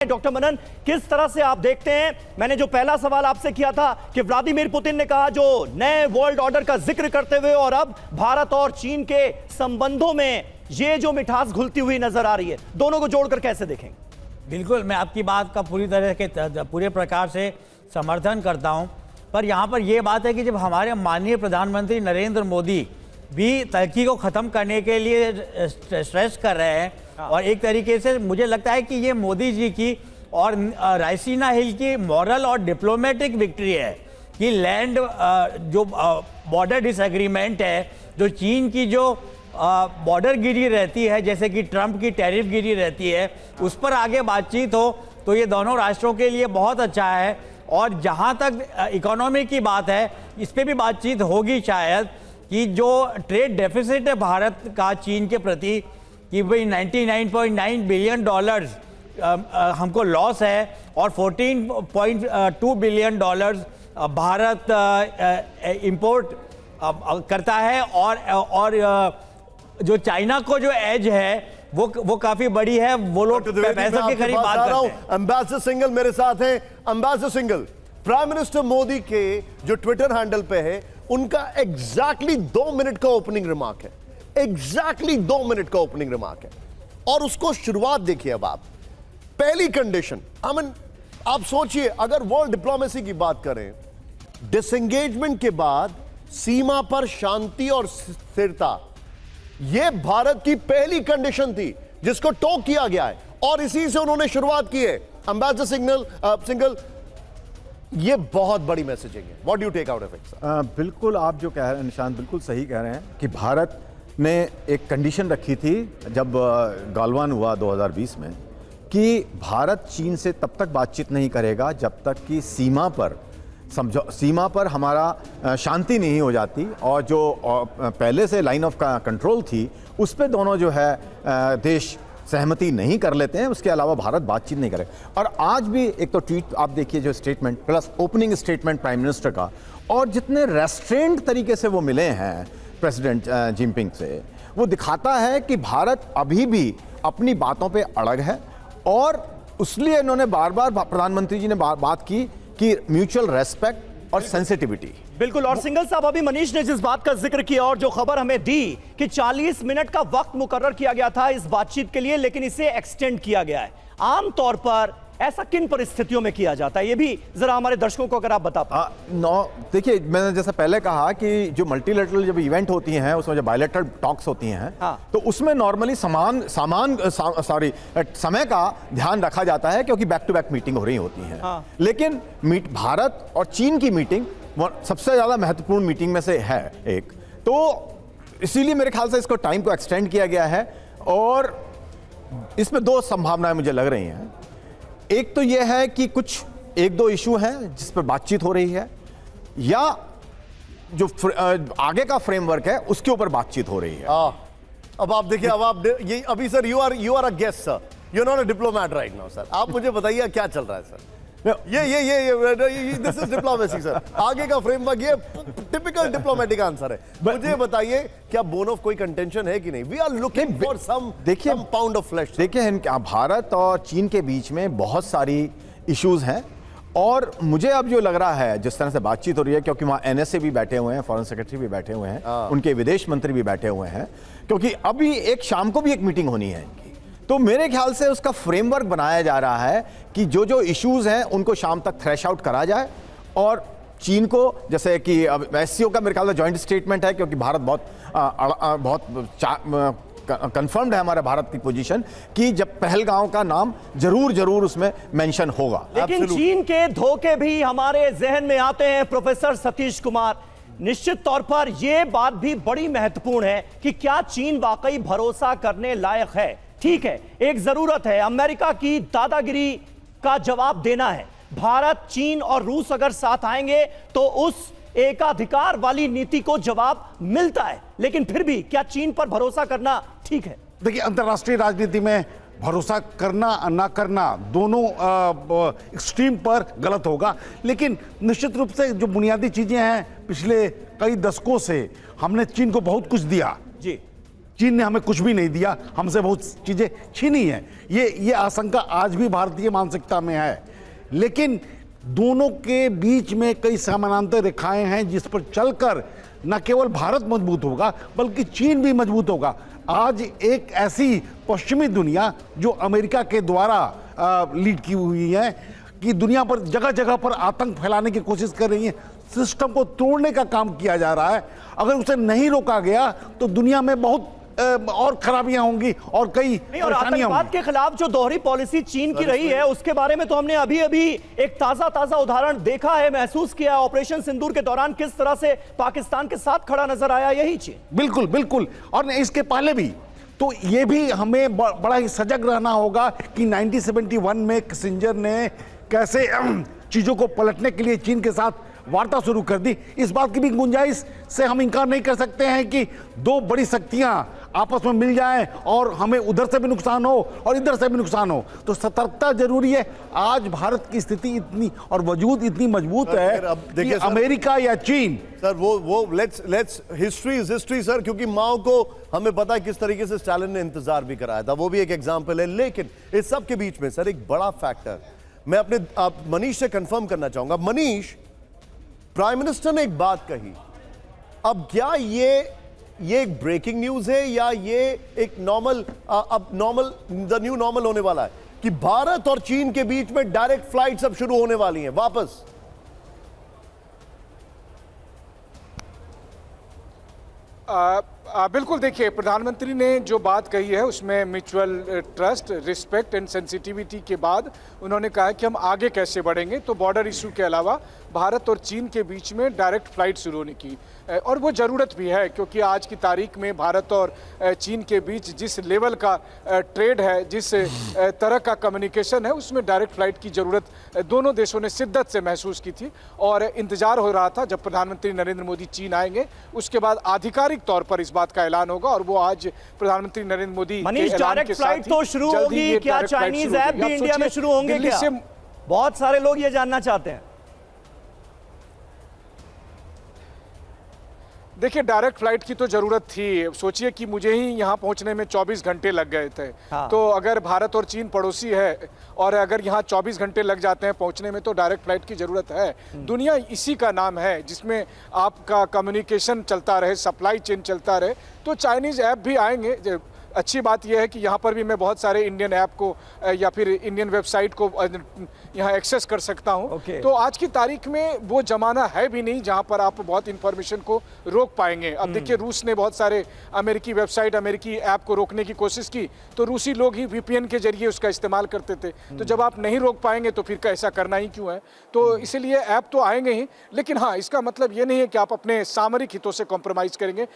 Doctor मनन, किस तरह से आप देखते हैं, मैंने जो पहला सवाल आपसे किया था कि व्लादिमीर पुतिन ने कहा जो नए वर्ल्ड ऑर्डर का जिक्र करते हुए और अब भारत और चीन के संबंधों में ये जो मिठास घुलती हुई नजर आ रही है, दोनों को जोड़कर कैसे देखेंगे? बिल्कुल, मैं आपकी बात का पूरे प्रकार से समर्थन करता हूं, पर यहां पर यह बात है कि जब हमारे माननीय प्रधानमंत्री नरेंद्र मोदी भी तरक्की को ख़त्म करने के लिए स्ट्रेस कर रहे हैं, और एक तरीके से मुझे लगता है कि ये मोदी जी की और रायसीना हिल की मॉरल और डिप्लोमेटिक विक्ट्री है कि लैंड जो बॉर्डर डिसएग्रीमेंट है, जो चीन की जो बॉर्डर गिरी रहती है, जैसे कि ट्रंप की टैरिफ गिरी रहती है, उस पर आगे बातचीत हो तो ये दोनों राष्ट्रों के लिए बहुत अच्छा है। और जहाँ तक इकोनॉमी की बात है, इस पर भी बातचीत होगी शायद कि जो ट्रेड डेफिसिट है भारत का चीन के प्रति, कि भाई 99.9 बिलियन डॉलर्स हमको लॉस है और 14.2 बिलियन डॉलर्स भारत इंपोर्ट करता है, और जो चाइना को जो एज है वो काफी बड़ी है। वो लोग पैसे के करीब बात करते हैं। एम्बेसडर सिंघल मेरे साथ हैं। Ambassador Singhal, prime minister Modi के जो ट्विटर हैंडल पे है, उनका एग्जैक्टली 2 मिनट का ओपनिंग रिमार्क है, एग्जैक्टली 2 मिनट का ओपनिंग रिमार्क है, और उसको शुरुआत देखिए। अब आप पहली कंडीशन, आप सोचिए, अगर वर्ल्ड डिप्लोमेसी की बात करें, डिसएंगेजमेंट के बाद सीमा पर शांति और स्थिरता, यह भारत की पहली कंडीशन थी जिसको टोक किया गया है, और इसी से उन्होंने शुरुआत की है। एम्बेसडर सिंघल, ये बहुत बड़ी मैसेजिंग है। What do you take out of it? बिल्कुल, आप जो कह रहे हैं निशांत, बिल्कुल सही कह रहे हैं कि भारत ने एक कंडीशन रखी थी जब गालवान हुआ 2020 में, कि भारत चीन से तब तक बातचीत नहीं करेगा जब तक कि सीमा पर हमारा शांति नहीं हो जाती, और जो पहले से लाइन ऑफ कंट्रोल थी उस पे दोनों जो है देश सहमति नहीं कर लेते हैं, उसके अलावा भारत बातचीत नहीं करेगा। और आज भी एक तो ट्वीट आप देखिए, जो statement plus opening statement prime minister का, और जितने रेस्ट्रेंट तरीके से वो मिले हैं प्रेसिडेंट जिनपिंग से, वो दिखाता है कि भारत अभी भी अपनी बातों पे अड़ग है, और इसलिए इन्होंने बार बार प्रधानमंत्री जी ने बात की कि म्यूचुअल रेस्पेक्ट और सेंसिटिविटी। बिल्कुल। और सिंघल साहब, अभी मनीष ने जिस बात का जिक्र किया और जो खबर हमें दी कि 40 मिनट का वक्त मुकर्रर किया गया था इस बातचीत के लिए, लेकिन इसे एक्सटेंड किया गया है, आमतौर पर ऐसा किन परिस्थितियों में किया जाता है, ये भी जरा हमारे दर्शकों को अगर आप बता पाए। देखिए, मैंने जैसा पहले कहा कि जो मल्टीलेटरल जब इवेंट होती हैं, उसमें जब बायलैटरल टॉक्स होती हैं, तो उसमें नॉर्मली समय का ध्यान रखा जाता है, क्योंकि बैक टू बैक मीटिंग हो रही होती है। लेकिन भारत और चीन की मीटिंग सबसे ज्यादा महत्वपूर्ण मीटिंग में से है एक, तो इसीलिए मेरे ख्याल से इसको टाइम को एक्सटेंड किया गया है। और इसमें 2 संभावनाएं मुझे लग रही हैं। एक तो यह है कि कुछ 1-2 इशू हैं जिस पर बातचीत हो रही है, या जो आगे का फ्रेमवर्क है उसके ऊपर बातचीत हो रही है। अब आप देखिए, ये अभी sir, you are a guest sir, you are not a diplomat right now sir. आप मुझे बताइए क्या चल रहा है सर? ये दिस इज डिप्लोमेसी सर। आगे का फ्रेमवर्क, ये टिपिकल डिप्लोमेटिक आंसर है। मुझे बताइए, क्या बोन ऑफ कोई कंटेंशन है कि नहीं? We are looking for some pound of flesh. देखिए, भारत और चीन के बीच में बहुत सारी इश्यूज हैं, और मुझे अब जो लग रहा है, जिस तरह से बातचीत हो रही है, क्योंकि वहाँ NSA भी बैठे हुए हैं, फॉरेन सेक्रेटरी भी बैठे हुए हैं, उनके विदेश मंत्री भी बैठे हुए हैं, क्योंकि अभी एक शाम को भी एक मीटिंग होनी है इनकी, तो मेरे ख्याल से उसका फ्रेमवर्क बनाया जा रहा है कि जो जो इश्यूज हैं उनको शाम तक थ्रेश आउट करा जाए, और चीन को, जैसे कि अब SCO का मेरे ख्याल से जॉइंट स्टेटमेंट है, क्योंकि भारत बहुत कंफर्म्ड है हमारे भारत की पोजीशन कि जब पहलगांव का नाम जरूर उसमें मेंशन होगा। लेकिन चीन के धोखे भी हमारे जहन में आते हैं प्रोफेसर सतीश कुमार। निश्चित तौर पर यह बात भी बड़ी महत्वपूर्ण है कि क्या चीन वाकई भरोसा करने लायक है। ठीक है, एक जरूरत है, अमेरिका की दादागिरी का जवाब देना है। भारत, चीन और रूस अगर साथ आएंगे तो उस एकाधिकार वाली नीति को जवाब मिलता है, लेकिन फिर भी क्या चीन पर भरोसा करना ठीक है? देखिए, अंतर्राष्ट्रीय राजनीति में भरोसा करना ना करना दोनों एक्सट्रीम पर गलत होगा, लेकिन निश्चित रूप से जो बुनियादी चीजें हैं, पिछले कई दशकों से हमने चीन को बहुत कुछ दिया जी। चीन ने हमें कुछ भी नहीं दिया, हमसे बहुत चीजें छीनी है। ये आशंका आज भी भारतीय मानसिकता में है। लेकिन दोनों के बीच में कई समानांतर रेखाएं हैं जिस पर चलकर न केवल भारत मजबूत होगा बल्कि चीन भी मजबूत होगा। आज एक ऐसी पश्चिमी दुनिया जो अमेरिका के द्वारा लीड की हुई है कि दुनिया पर जगह जगह पर आतंक फैलाने की कोशिश कर रही है, सिस्टम को तोड़ने का काम किया जा रहा है। अगर उसे नहीं रोका गया तो दुनिया में बहुत और खराबियां होंगी और कई और आतंकवाद के खिलाफ जो दोहरी पॉलिसी चीन की रही है उसके बारे में तो हमने अभी अभी एक ताजा उदाहरण देखा है, महसूस किया। ऑपरेशन सिंदूर के दौरान किस तरह से पाकिस्तान के साथ खड़ा नजर आया यही चीन। बिल्कुल बिल्कुल। और इसके पहले भी तो ये भी हमें बड़ा ही सजग रहना होगा कि 1971 में किसिंजर ने कैसे चीजों को पलटने के लिए चीन के साथ वार्ता शुरू कर दी। इस बात की भी गुंजाइश से हम इनकार नहीं कर सकते हैं कि दो बड़ी शक्तियां आपस में मिल जाएं और हमें उधर से भी नुकसान हो और इधर से भी नुकसान हो, तो सतर्कता जरूरी है। आज भारत की स्थिति इतनी और वजूद इतनी मजबूत है कि अमेरिका या चीन सर वो let's history is history sir, क्योंकि माओ को हमें पता है किस तरीके से स्टालिन ने इंतजार भी कराया था, वो भी एक एग्जाम्पल है। लेकिन इस सब के बीच में सर एक बड़ा फैक्टर मैं अपने आप मनीष से कंफर्म करना चाहूंगा। मनीष, प्राइम मिनिस्टर ने एक बात कही, अब क्या ये एक ब्रेकिंग न्यूज है या ये एक नॉर्मल द न्यू नॉर्मल होने वाला है कि भारत और चीन के बीच में डायरेक्ट फ्लाइट्स अब शुरू होने वाली हैं वापस? बिल्कुल। देखिए, प्रधानमंत्री ने जो बात कही है उसमें mutual trust, respect and sensitivity के बाद उन्होंने कहा कि हम आगे कैसे बढ़ेंगे। तो बॉर्डर इशू के अलावा भारत और चीन के बीच में डायरेक्ट फ्लाइट शुरू होने की और वो ज़रूरत भी है, क्योंकि आज की तारीख में भारत और चीन के बीच जिस लेवल का ट्रेड है, जिस तरह का कम्युनिकेशन है, उसमें डायरेक्ट फ्लाइट की ज़रूरत दोनों देशों ने शिद्दत से महसूस की थी और इंतज़ार हो रहा था जब प्रधानमंत्री नरेंद्र मोदी चीन आएंगे। उसके बाद आधिकारिक तौर पर इस बात का ऐलान होगा और वो आज प्रधानमंत्री नरेंद्र मोदी मनीष, डायरेक्ट फ्लाइट तो शुरू होगी क्या? चाइनीज ऐप भी इंडिया में शुरू होंगे क्या? बहुत सारे लोग ये जानना चाहते हैं। देखिए, डायरेक्ट फ्लाइट की तो जरूरत थी। सोचिए कि मुझे ही यहाँ पहुँचने में 24 घंटे लग गए थे। हाँ। तो अगर भारत और चीन पड़ोसी है और अगर यहाँ 24 घंटे लग जाते हैं पहुँचने में, तो डायरेक्ट फ्लाइट की ज़रूरत है। दुनिया इसी का नाम है जिसमें आपका कम्युनिकेशन चलता रहे, सप्लाई चेन चलता रहे। तो चाइनीज़ ऐप भी आएंगे। अच्छी बात यह है कि यहाँ पर भी मैं बहुत सारे इंडियन ऐप को या फिर इंडियन वेबसाइट को यहाँ एक्सेस कर सकता हूँ। तो आज की तारीख में वो जमाना है भी नहीं जहाँ पर आप बहुत इंफॉर्मेशन को रोक पाएंगे। अब देखिए, रूस ने बहुत सारे अमेरिकी वेबसाइट, अमेरिकी ऐप को रोकने की कोशिश की, तो रूसी लोग ही VPN के जरिए उसका इस्तेमाल करते थे। तो जब आप नहीं रोक पाएंगे तो फिर ऐसा करना ही क्यों है? तो इसीलिए ऐप तो आएंगे ही, लेकिन हाँ, इसका मतलब ये नहीं है कि आप अपने सामरिक हितों से कॉम्प्रोमाइज़ करेंगे।